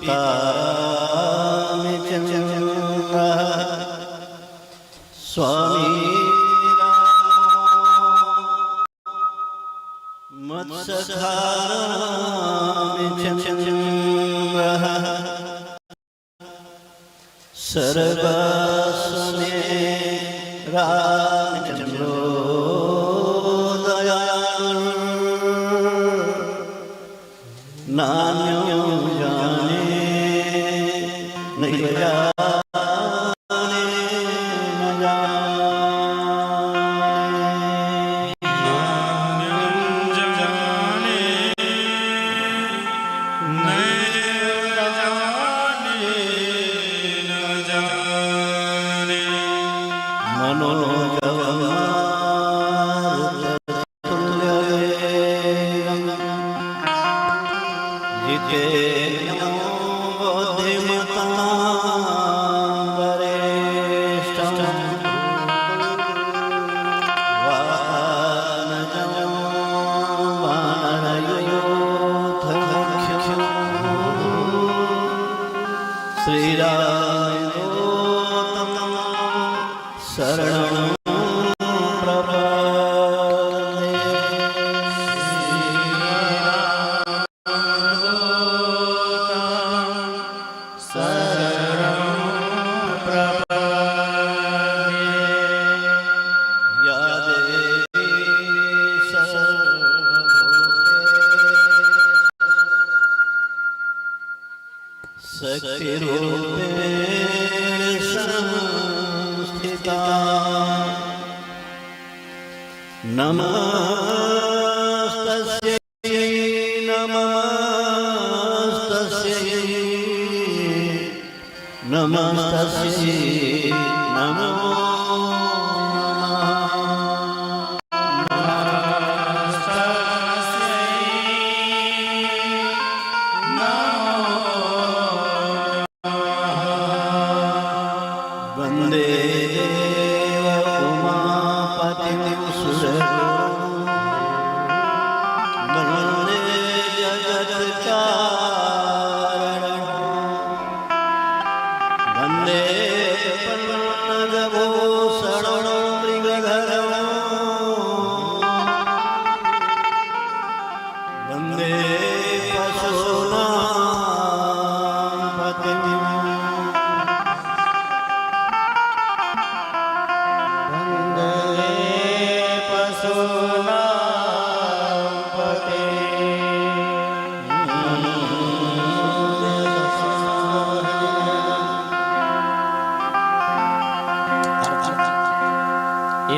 सीतारामचंद्र स्वामी मत्सखा रामचंद्र सर्वस्व में रामचंद्रो दयालु नान्यो जाने नहीं जाने न जाने श्री राम शरण शक्ति रूपेण संस्थिता नमस्तस्यै नमस्तस्यै नमस्तस्यै नमो वंदे उमापति वंदे जगत कारण वंदे पन्नगभूषण मृगधर वंदे पशूनां पतिं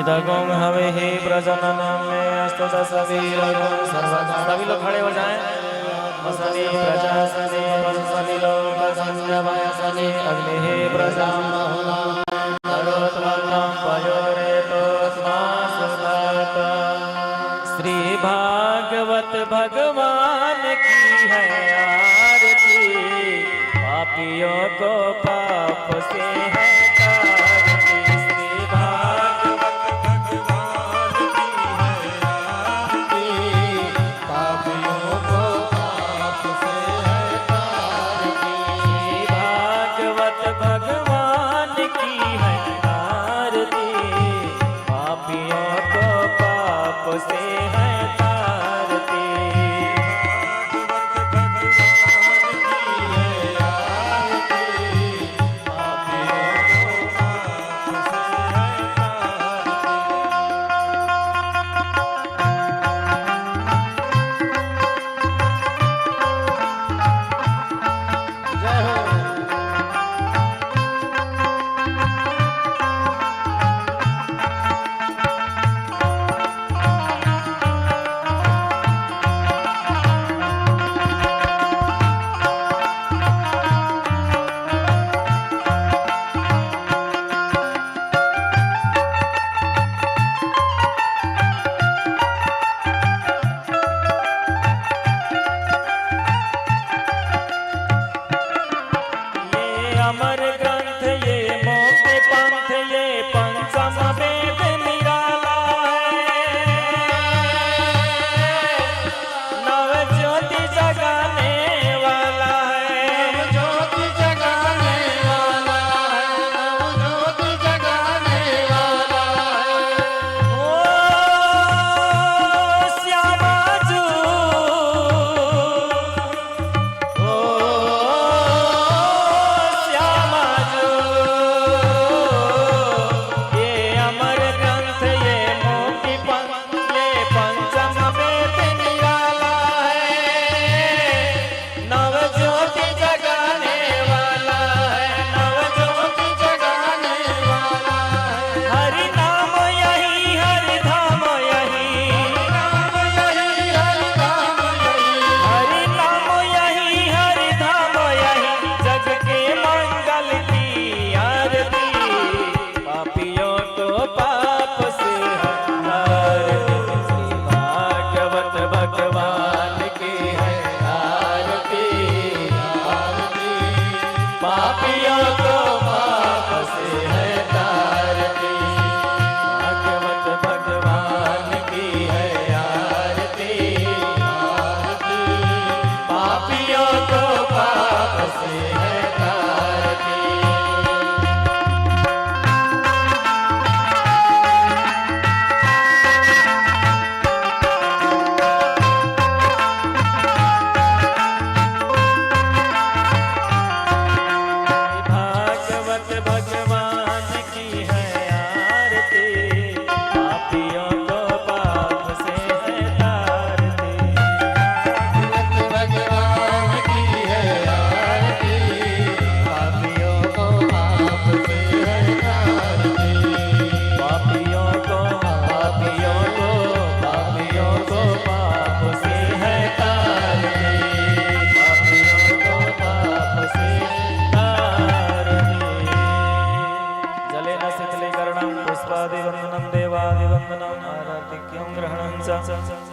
इदगुम हवे ही प्रजननम में अस्तु दशवीरगुम सर्वदा। सभी लोग खड़े हो जाएं। वसनी प्रजासने वंसनी लोक संजवयसनी अग्नि ही प्रजामहुना करोत्वन्नं पयोरेतोस्मासुतात। श्री भागवत भगवान की है आरती, पापियों को पाप से है भगवान की है आरती, पापियों को पाप से है तारती। भगवान की है आरती, पापियों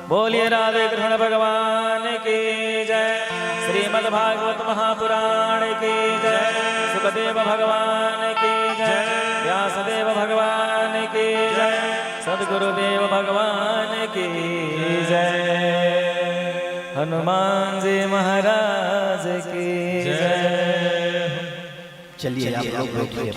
बोलिए राधे कृष्ण भगवान की जय। श्रीमद् भागवत महापुराण की जय। सुखदेव भगवान की जय। व्यासदेव भगवान की जय। सद्गुरुदेव भगवान की जय। हनुमान जी महाराज की जय। चलिए आप लोग बैठिए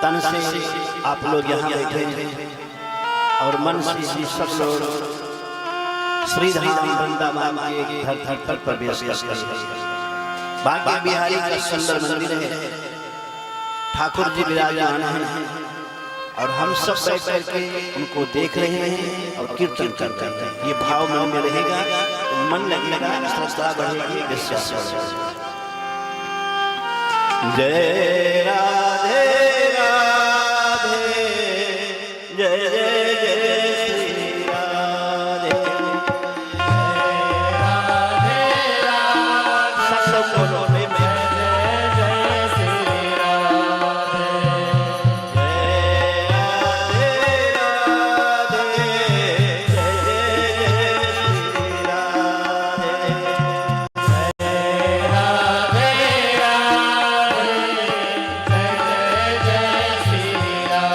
तन से आप लोग यहाँ बैठे और मन से सब लोग श्रीधाम वृंदावन के धर पर प्रवेश करते हैं। भाग्य बिहारी का सुंदर मंदिर है, ठाकुर जी विराजमान हैं और हम सब बैठ करके उनको देख रहे हैं और कीर्तन कर रहे हैं। ये भाव मन में रहेगा तो मन लगेगा, श्रद्धा बढ़ेगी, विश्वास बढ़ेगा। जय राधे राधे, जय जय जय श्री राधे, राधे राधे, सब बोलो में जय जय श्री राधे, जय राधे राधे, जय जय श्री राधे, जय राधे राधे, जय जय श्री राधे।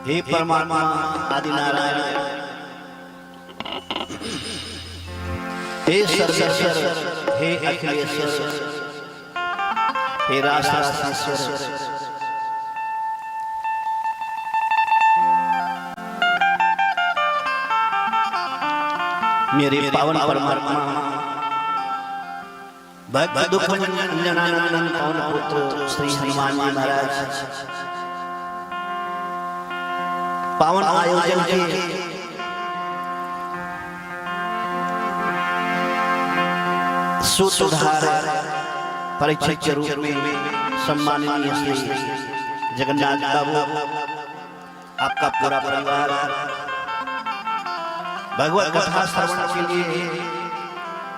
हे परमात्मा आदि नारायण, हे सर्वेश्वर, हे अखिलेश्वर, हे राष्ट्राधीश्वर, मेरे पावन परमात्मा भक्त दुख अंजनानंदन पवन पुत्र श्री हनुमान जी महाराज पावन आयोजन के सूत्रधार परीक्षक के रूप में सम्माननीय श्री जगन्नाथ बाबू, आपका पूरा परिवार भगवत कथा श्रवण के लिए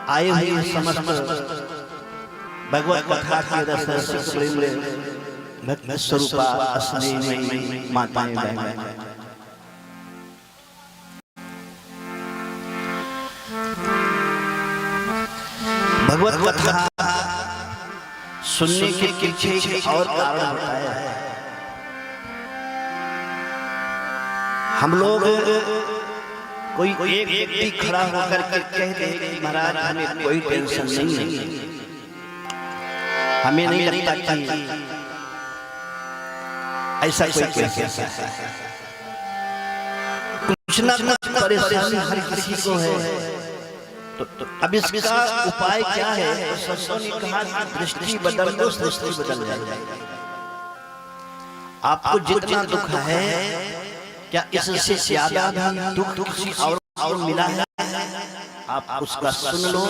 आए हुए समस्त भगवत कथा के रस प्रेम भक्त स्वरूपा स्नेह माताएं बहनें, भगवत कथा सुनने के पीछे और कारण होता है। हम लोग कोई एक व्यक्ति खड़ा होकर के कहते हैं कि महाराज हमें कोई टेंशन नहीं है, हमें नहीं लगता कि ऐसा कोई कह सकता है। कुछ ना कुछ परेशानी हर किसी को है, तो अब इसका उपाय क्या है? संतों ने कहा दृष्टि बदल दो, सृष्टि बदल जाएगी। आपको जितना दुख है, क्या इससे ज्यादा दुख किसी और मिला है? आप उसका सुन लो,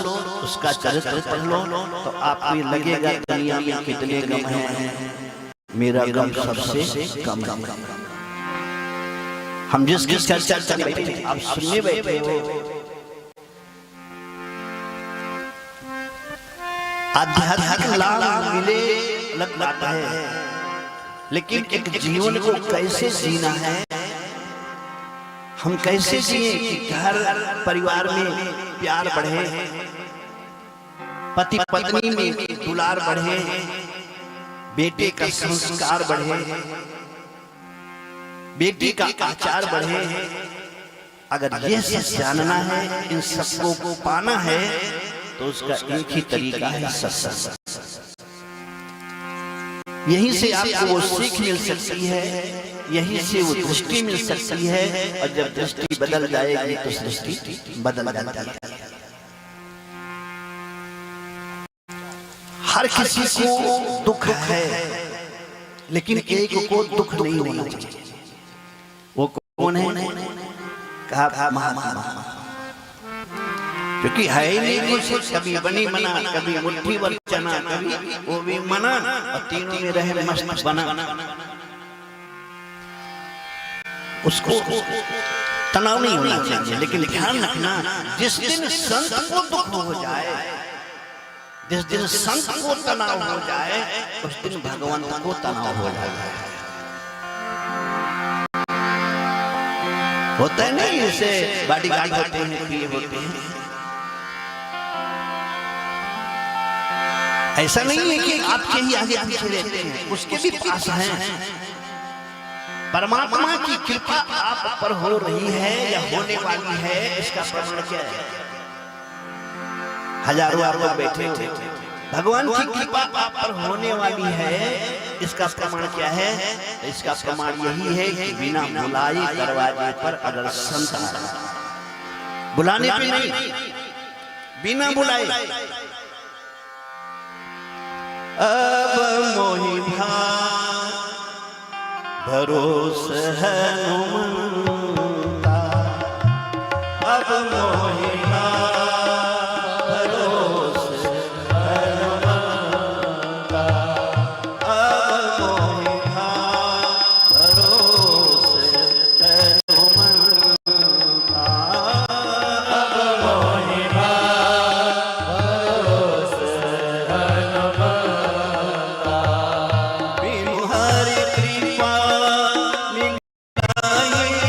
उसका चरित्र पढ़ लो, तो आपको लगेगा दुनिया में कितने गम हैं, मेरा गम सबसे कम है। हम जिसकी चर्चा कर बैठे, आप सुनने बैठे हो, आध्यात्मिक लाभ मिले लगता है, लेकिन एक जीवन को कैसे जीना है, हम कैसे जिए कि घर परिवार में प्यार बढ़े, पति पत्नी में दुलार बढ़े, बेटे का संस्कार बढ़े, बेटी का आचार बढ़े। अगर ये सब जानना है, इन सबको को पाना है, तो उसका एक ही तरीका है सत्संग। यहीं से आपको वो सीख मिल सकती है, यहीं से वो दृष्टि मिल सकती है, और जब दृष्टि बदल जाएगी तो सृष्टि बदल जाती है। हर किसी को दुख है, लेकिन एक को दुख नहीं होना चाहिए। वो कौन है? कहा महात्मा, क्योंकि है ही नहीं कुछ, कभी बनी मना, कभी मुट्ठी भर चना, कभी वो भी मना, और तीनों में रहे मस्त बना। उसको तनाव नहीं होना चाहिए, लेकिन ध्यान रखना, जिस दिन संत को दुख हो जाए, जिस दिन संत को तनाव हो जाए, उस दिन भगवंत को तनाव हो जाए। होता है नहीं, जैसे बॉडीगार्ड होते हैं, प्रिय होते हैं। ऐसा नहीं है कि आपके ही आगे पीछे रहते हैं, उसके भी पास हैं। परमात्मा की कृपा आप पर हो रही है या होने वाली है, इसका प्रमाण क्या है? हजारों आप बैठे हो, भगवान की कृपा आप पर होने वाली है, इसका प्रमाण क्या है? इसका प्रमाण यही है कि बिना बुलाए दरवाजे पर अगर संत आए, बुलाने पे नहीं, बिना बुलाए, अब मोहि भरोसे हनुमंता, अब मोहि भरोसे हनुमंता, अब मोहि भरोसे हनुमंता, अब मोहि भरोसे हनुमंता, बिनु हरि कृपा मिलाए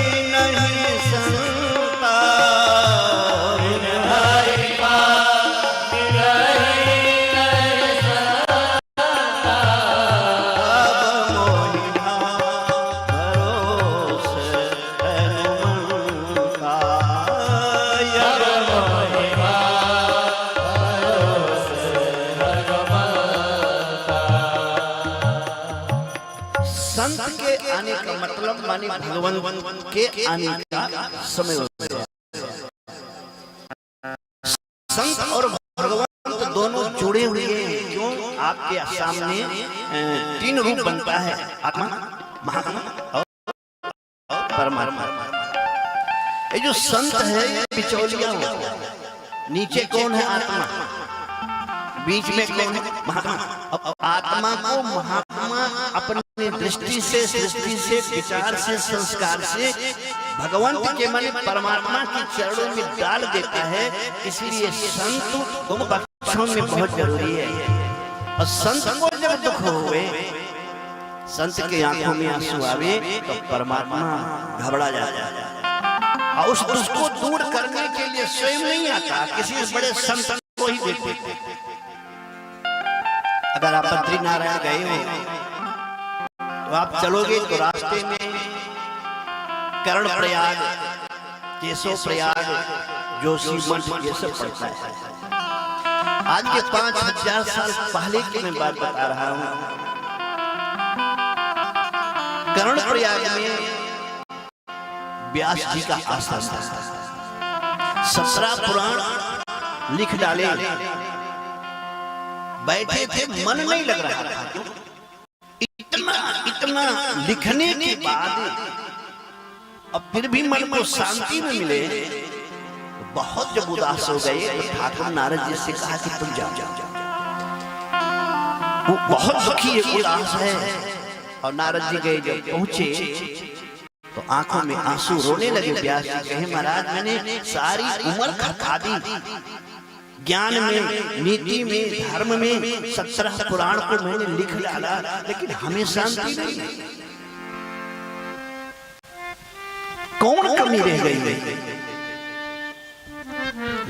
संत के आने का मतलब माने भगवान के आने का समय होता है। संत और भगवान तो दोनों जुड़े हुए हैं। क्यों? आपके सामने तीन रूप बनता है, आत्मा, महात्मा और परमात्मा। ये जो संत है ये बिचौलिया होता है। नीचे कौन है? आत्मा। बीच में कौन है? महात्मा। अब आत्मा को महात्मा अपनी दृष्टि से, सृष्टि से, विचार से, संस्कार से भगवान के माने परमात्मा के चरणों में डाल देता है। इसलिए संत दोनों पक्षों में बहुत जरूरी है। और संत को जब दुख हुए, संत के आंखों में आंसू आवे तो परमात्मा घबरा जाता है और उस दुख को दूर करने के लिए स्वयं नहीं आता, किसी बड़े संत को ही देते। अगर आप बद्रीनारायण गए हो तो आप चलोगे तो रास्ते में कर्ण प्रयाग, केशव प्रयाग, जोशी मठ ये सब पड़ता है। आज के 5000 साल पहले की मैं बात बता रहा हूं। कर्ण प्रयाग में व्यास जी का आश्रम था। 17 पुराण लिख डाले, बैठे थे, मन नहीं लग रहा था। इतना लिखने के बाद अब फिर भी मन को शांति में मिले, बहुत जब उदास हो गए तो ठाकुर नारद जी से कहा कि तुम जाओ। वो बहुत दुखी है, उदास है। और नारद जी गए, जब पहुंचे तो आंखों में आंसू, रोने लगे। व्यास जी कहे महाराज मैंने सारी उम्र खपा दी, ज्ञान में, नीति में, धर्म में 17 पुराण को मैंने लिख डाला, लेकिन हमें शांति नहीं। कौन कमी रह गई?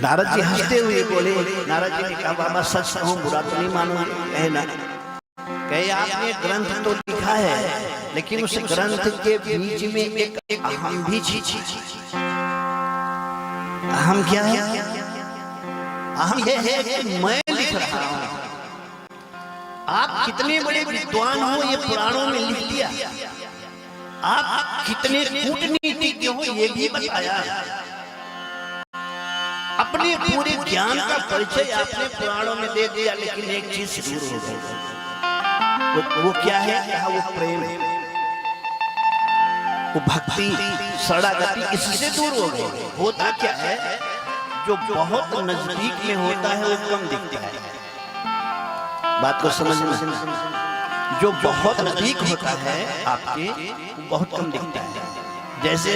नारद जी हंसते हुए बोले, नारद जी ने कहा बाबा सच कहूं बुरा तो नहीं मानोगे? कहे ना, कहे आपने ग्रंथ तो लिखा है, लेकिन उस ग्रंथ के बीच में एक अहम भी छी। अहम क्या है? अहम ये है कि मैं लिख रहा हूं। आप कितने बड़े विद्वान हो ये पुराणों में लिख दिया, आप कितने कूटनीतिज्ञ हो ये भी बताया, अपने पूरे ज्ञान का परिचय आपने पुराणों में दे दिया, लेकिन एक चीज दूर हो गई। वो क्या है? वो प्रेम, वो भक्ति, शरणागति, इससे दूर हो गए। होता क्या है? जो बहुत नजदीक में होता है वो कम दिखता है। बात को समझना। जो बहुत नजदीक होता है आपके, बहुत कम दिखता है। जैसे